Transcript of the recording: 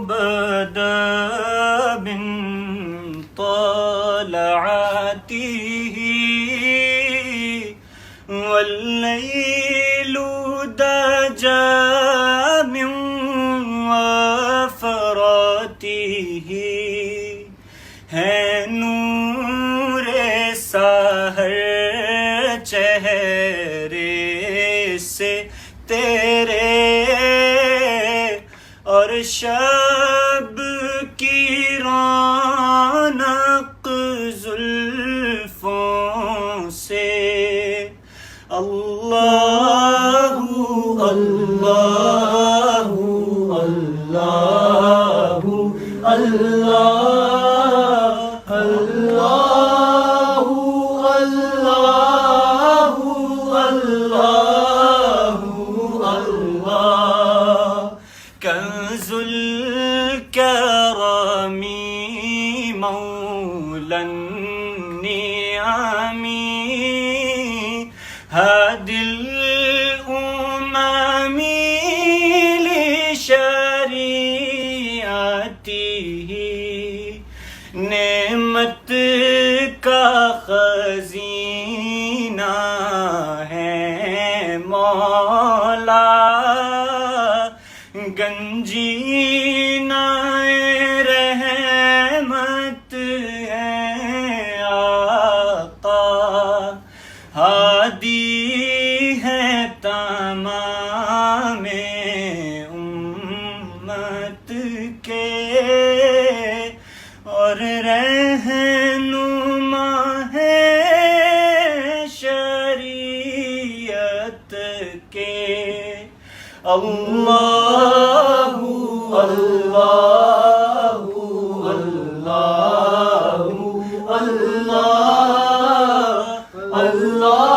بدا من طلعته والليل دجى من وفراته ہے نور سحر چہرے سے تیرے اور شب کی رونق زلفوں سے اللہ اللہ اللہ اللہ اللہ اللہ اللہ اللہ کنز الکرم مولا النعم هادي الأمم لشریعته نعمت کا خزینہ ہے مولا گنجینہ رحمت ہے آقا ہادی ہے تمام امت کے اور رہنما ہے شریعت کے اللہ اللہ اللہ اللہ اللہ